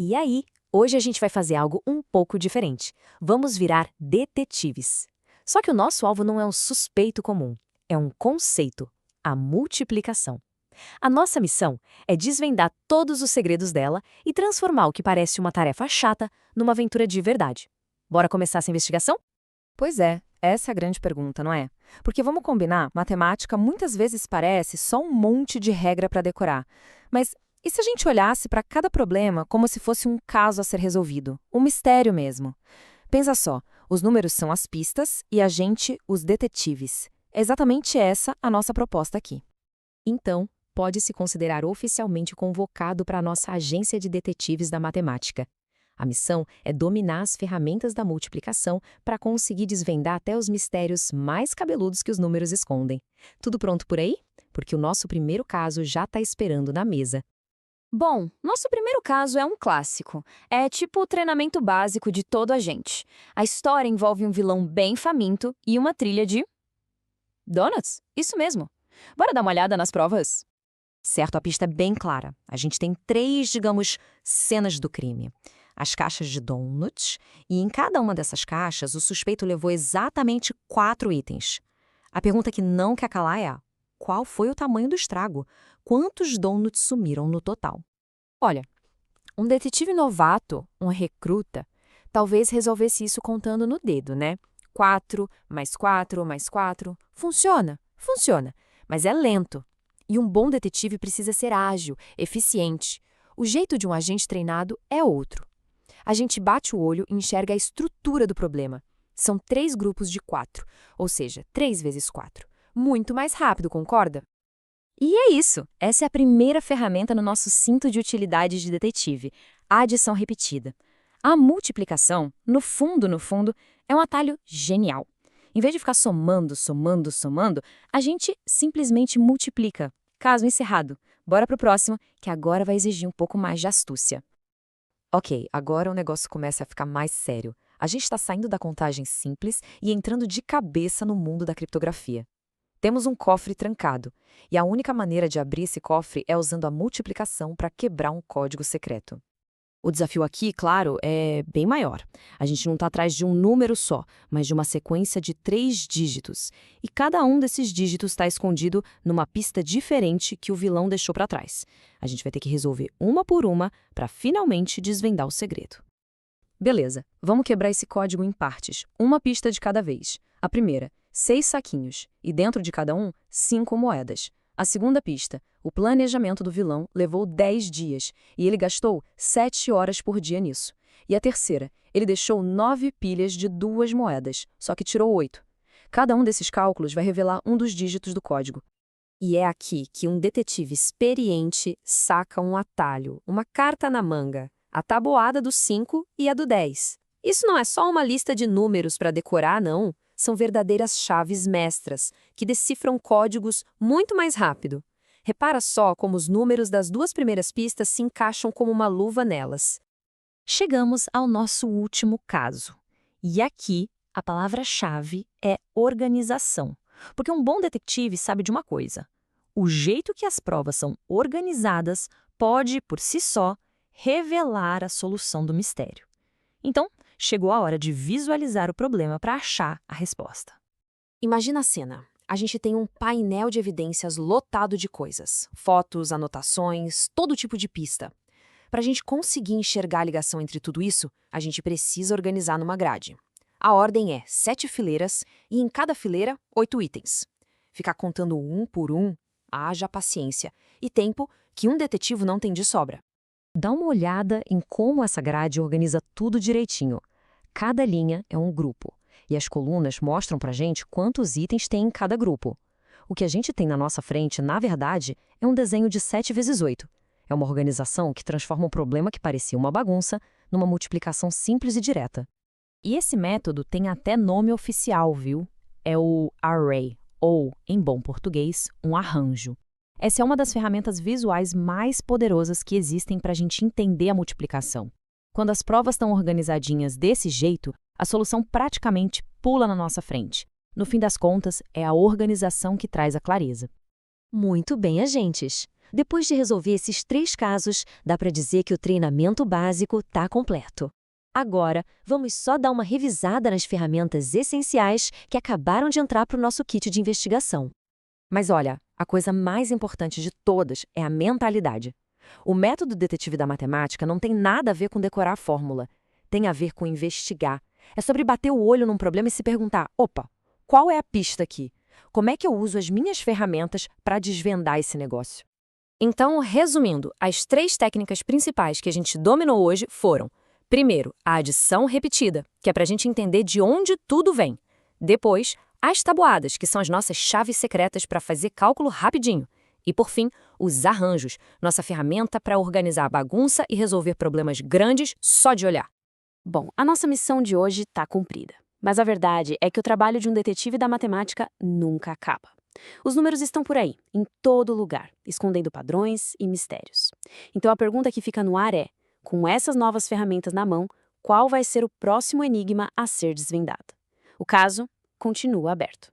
E aí, hoje a gente vai fazer algo um pouco diferente. Vamos virar detetives. Só que o nosso alvo não é um suspeito comum, é um conceito, a multiplicação. A nossa missão é desvendar todos os segredos dela e transformar o que parece uma tarefa chata numa aventura de verdade. Bora começar essa investigação? Pois é, essa é a grande pergunta, não é? Porque vamos combinar, matemática muitas vezes parece só um monte de regra para decorar. Mas e se a gente olhasse para cada problema como se fosse um caso a ser resolvido? Um mistério mesmo. Pensa só, os números são as pistas e a gente os detetives. É exatamente essa a nossa proposta aqui. Então, pode se considerar oficialmente convocado para a nossa agência de detetives da matemática. A missão é dominar as ferramentas da multiplicação para conseguir desvendar até os mistérios mais cabeludos que os números escondem. Tudo pronto por aí? Porque o nosso primeiro caso já está esperando na mesa. Bom, nosso primeiro caso é um clássico. É tipo o treinamento básico de todo agente. A história envolve um vilão bem faminto e uma trilha de donuts. Isso mesmo. Bora dar uma olhada nas provas? Certo, a pista é bem clara. A gente tem três, digamos, cenas do crime. As caixas de donuts, e em cada uma dessas caixas o suspeito levou exatamente 4 itens. A pergunta que não quer calar é: qual foi o tamanho do estrago? Quantos donuts sumiram no total? Olha, um detetive novato, um recruta, talvez resolvesse isso contando no dedo, né? 4 mais 4 mais 4. Funciona, funciona, mas é lento. E um bom detetive precisa ser ágil, eficiente. O jeito de um agente treinado é outro. A gente bate o olho e enxerga a estrutura do problema. São 3 grupos de 4, ou seja, 3 vezes 4. Muito mais rápido, concorda? E é isso. Essa é a primeira ferramenta no nosso cinto de utilidade de detetive, a adição repetida. A multiplicação, no fundo, é um atalho genial. Em vez de ficar somando, a gente simplesmente multiplica. Caso encerrado. Bora pro próximo, que agora vai exigir um pouco mais de astúcia. Ok, agora o negócio começa a ficar mais sério. A gente está saindo da contagem simples e entrando de cabeça no mundo da criptografia. Temos um cofre trancado, e a única maneira de abrir esse cofre é usando a multiplicação para quebrar um código secreto. O desafio aqui, claro, é bem maior. A gente não está atrás de um número só, mas de uma sequência de 3 dígitos. E cada um desses dígitos está escondido numa pista diferente que o vilão deixou para trás. A gente vai ter que resolver uma por uma para finalmente desvendar o segredo. Beleza, vamos quebrar esse código em partes, uma pista de cada vez. A primeira, 6 saquinhos, e dentro de cada um, 5 moedas. A segunda pista, o planejamento do vilão levou 10 dias e ele gastou 7 horas por dia nisso. E a terceira, ele deixou 9 pilhas de 2 moedas, só que tirou 8. Cada um desses cálculos vai revelar um dos dígitos do código. E é aqui que um detetive experiente saca um atalho, uma carta na manga, a tabuada do 5 e a do 10. Isso não é só uma lista de números para decorar, não. São verdadeiras chaves mestras, que decifram códigos muito mais rápido. Repara só como os números das 2 primeiras pistas se encaixam como uma luva nelas. Chegamos ao nosso último caso. E aqui, a palavra-chave é organização. Porque um bom detetive sabe de uma coisa: o jeito que as provas são organizadas pode, por si só, revelar a solução do mistério. Então, chegou a hora de visualizar o problema para achar a resposta. Imagina a cena. A gente tem um painel de evidências lotado de coisas. Fotos, anotações, todo tipo de pista. Para a gente conseguir enxergar a ligação entre tudo isso, a gente precisa organizar numa grade. A ordem é 7 fileiras e em cada fileira, 8 itens. Ficar contando um por um, haja paciência e tempo que um detetive não tem de sobra. Dá uma olhada em como essa grade organiza tudo direitinho. Cada linha é um grupo, e as colunas mostram pra gente quantos itens tem em cada grupo. O que a gente tem na nossa frente, na verdade, é um desenho de 7 vezes 8. É uma organização que transforma um problema que parecia uma bagunça numa multiplicação simples e direta. E esse método tem até nome oficial, viu? É o array, ou, em bom português, um arranjo. Essa é uma das ferramentas visuais mais poderosas que existem para a gente entender a multiplicação. Quando as provas estão organizadinhas desse jeito, a solução praticamente pula na nossa frente. No fim das contas, é a organização que traz a clareza. Muito bem, agentes! Depois de resolver esses 3 casos, dá para dizer que o treinamento básico está completo. Agora, vamos só dar uma revisada nas ferramentas essenciais que acabaram de entrar para o nosso kit de investigação. Mas olha, a coisa mais importante de todas é a mentalidade. O método detetive da matemática não tem nada a ver com decorar a fórmula. Tem a ver com investigar. É sobre bater o olho num problema e se perguntar: opa, qual é a pista aqui? Como é que eu uso as minhas ferramentas para desvendar esse negócio? Então, resumindo, as 3 técnicas principais que a gente dominou hoje foram: primeiro, a adição repetida, que é para a gente entender de onde tudo vem. Depois, as tabuadas, que são as nossas chaves secretas para fazer cálculo rapidinho. E, por fim, os arranjos, nossa ferramenta para organizar a bagunça e resolver problemas grandes só de olhar. Bom, a nossa missão de hoje está cumprida. Mas a verdade é que o trabalho de um detetive da matemática nunca acaba. Os números estão por aí, em todo lugar, escondendo padrões e mistérios. Então a pergunta que fica no ar é: com essas novas ferramentas na mão, qual vai ser o próximo enigma a ser desvendado? O caso continua aberto.